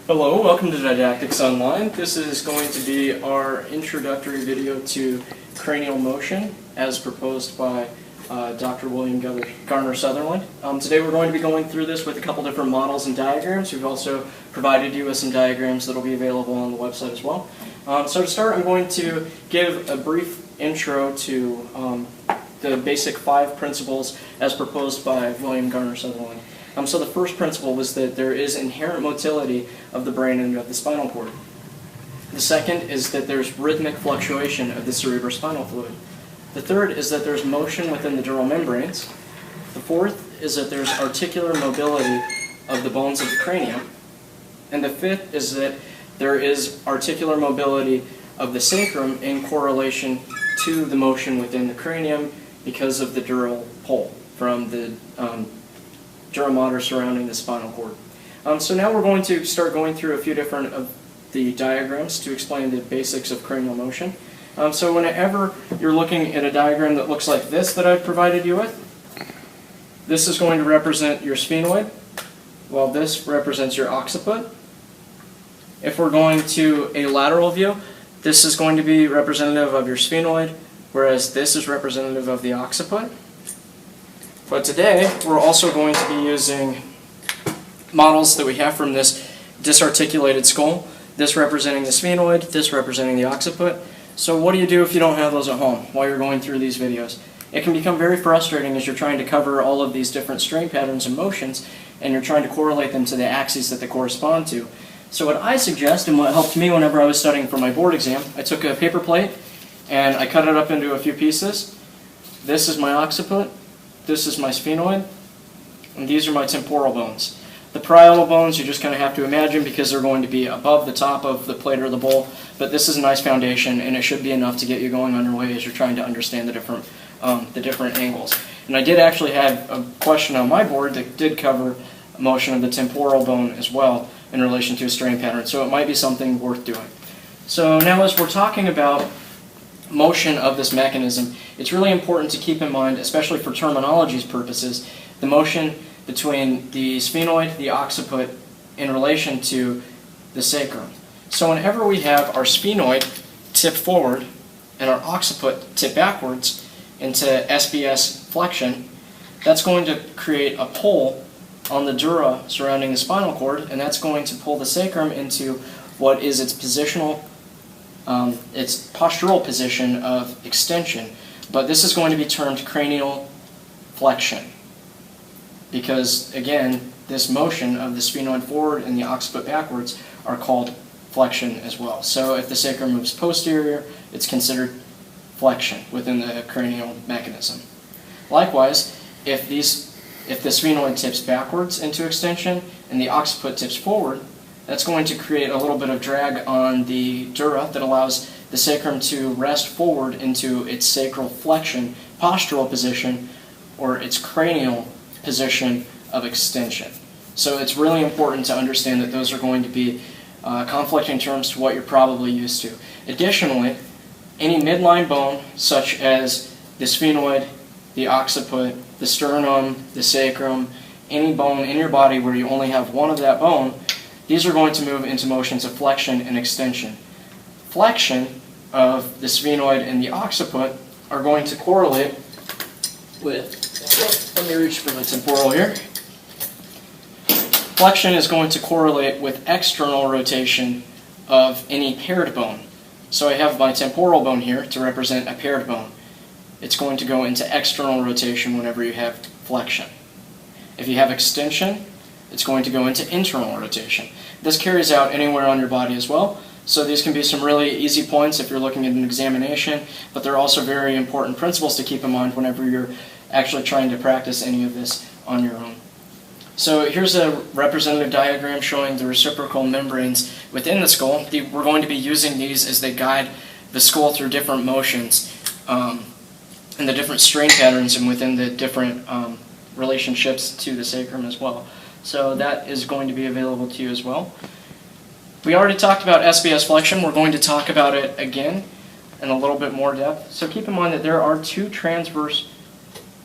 Hello, welcome to Didactics Online. This is going to be our introductory video to cranial motion as proposed by Dr. William Garner Sutherland. Today we're going to be going through this with a couple different models and diagrams. We've also provided you with some diagrams that will be available on the website as well. So to start, I'm going to give a brief intro to the basic 5 principles as proposed by William Garner Sutherland. So the first principle was that there is inherent motility of the brain and of the spinal cord. The second is that there's rhythmic fluctuation of the cerebrospinal fluid. The third is that there's motion within the dural membranes. The fourth is that there's articular mobility of the bones of the cranium. And the fifth is that there is articular mobility of the sacrum in correlation to the motion within the cranium because of the dural pole from the dura mater surrounding the spinal cord. So now we're going to start going through a few different of the diagrams to explain the basics of cranial motion. So whenever you're looking at a diagram that looks like this that I've provided you with, this is going to represent your sphenoid, while this represents your occiput. If we're going to a lateral view, this is going to be representative of your sphenoid, whereas this is representative of the occiput. But today, we're also going to be using models that we have from this disarticulated skull, this representing the sphenoid, this representing the occiput. So what do you do if you don't have those at home while you're going through these videos? It can become very frustrating as you're trying to cover all of these different strain patterns and motions, and you're trying to correlate them to the axes that they correspond to. So what I suggest, and what helped me whenever I was studying for my board exam, I took a paper plate and I cut it up into a few pieces. This is my occiput. This is my sphenoid, and these are my temporal bones. The parietal bones you just kind of have to imagine because they're going to be above the top of the plate or the bowl, but this is a nice foundation and it should be enough to get you going on your way as you're trying to understand the different angles. And I did actually have a question on my board that did cover motion of the temporal bone as well in relation to a strain pattern, so it might be something worth doing. So now as we're talking about motion of this mechanism, it's really important to keep in mind, especially for terminology's purposes, the motion between the sphenoid, the occiput, in relation to the sacrum. So whenever we have our sphenoid tip forward and our occiput tip backwards into Sbs Flexion, that's going to create a pull on the dura surrounding the spinal cord, and that's going to pull the sacrum into what is its positional its postural position of extension, but this is going to be termed cranial flexion because, again, this motion of the sphenoid forward and the occiput backwards are called flexion as well. So if the sacrum moves posterior, it's considered flexion within the cranial mechanism. Likewise, if the sphenoid tips backwards into extension and the occiput tips forward, that's going to create a little bit of drag on the dura that allows the sacrum to rest forward into its sacral flexion, postural position, or its cranial position of extension. So it's really important to understand that those are going to be conflicting terms to what you're probably used to. Additionally, any midline bone, such as the sphenoid, the occiput, the sternum, the sacrum, any bone in your body where you only have one of that bone, these are going to move into motions of flexion and extension. Flexion of the sphenoid and the occiput are going to correlate with, let me reach for the temporal here. Flexion is going to correlate with external rotation of any paired bone. So I have my temporal bone here to represent a paired bone. It's going to go into external rotation whenever you have flexion. If you have extension, it's going to go into internal rotation. This carries out anywhere on your body as well, so these can be some really easy points if you're looking at an examination, but they're also very important principles to keep in mind whenever you're actually trying to practice any of this on your own. So here's a representative diagram showing the reciprocal membranes within the skull. We're going to be using these as they guide the skull through different motions and the different strain patterns and within the different relationships to the sacrum as well. So that is going to be available to you as well. We already talked about Sbs Flexion. We're going to talk about it again in a little bit more depth. So keep in mind that there are two transverse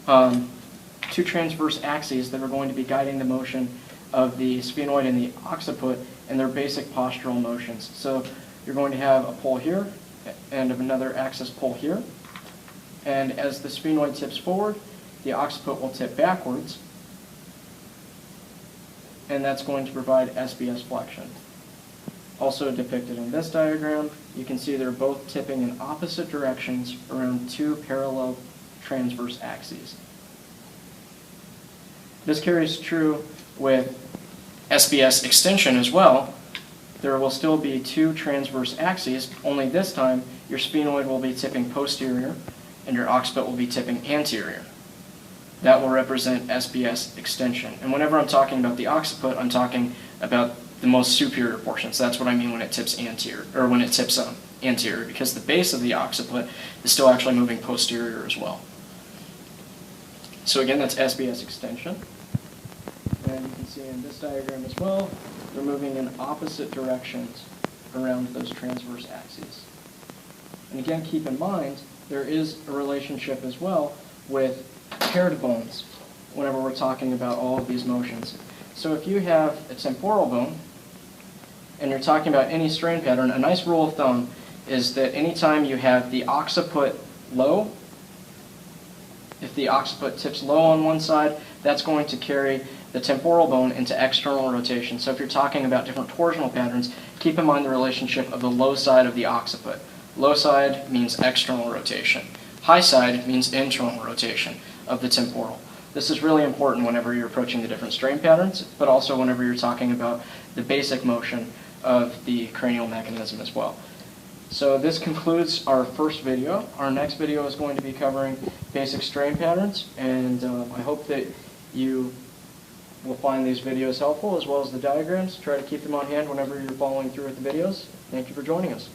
axes that are going to be guiding the motion of the sphenoid and the occiput and their basic postural motions. So you're going to have a pull here and another axis pull here. And as the sphenoid tips forward, the occiput will tip backwards, and that's going to provide Sbs flexion. Also depicted in this diagram, you can see they're both tipping in opposite directions around two parallel transverse axes. This carries true with Sbs extension as well. There will still be two transverse axes, only this time your sphenoid will be tipping posterior and your occiput will be tipping anterior. That will represent Sbs extension. And whenever I'm talking about the occiput, I'm talking about the most superior portion. So that's what I mean when it tips anterior, or when it tips anterior, because the base of the occiput is still actually moving posterior as well. So again, that's Sbs extension. And you can see in this diagram as well, they're moving in opposite directions around those transverse axes. And again, keep in mind, there is a relationship as well with paired bones whenever we're talking about all of these motions. So if you have a temporal bone, and you're talking about any strain pattern, a nice rule of thumb is that anytime you have the occiput low, if the occiput tips low on one side, that's going to carry the temporal bone into external rotation. So if you're talking about different torsional patterns, keep in mind the relationship of the low side of the occiput. Low side means external rotation. High side means internal rotation of the temporal. This is really important whenever you're approaching the different strain patterns, but also whenever you're talking about the basic motion of the cranial mechanism as well. So this concludes our first video. Our next video is going to be covering basic strain patterns, and I hope that you will find these videos helpful as well as the diagrams. Try to keep them on hand whenever you're following through with the videos. Thank you for joining us.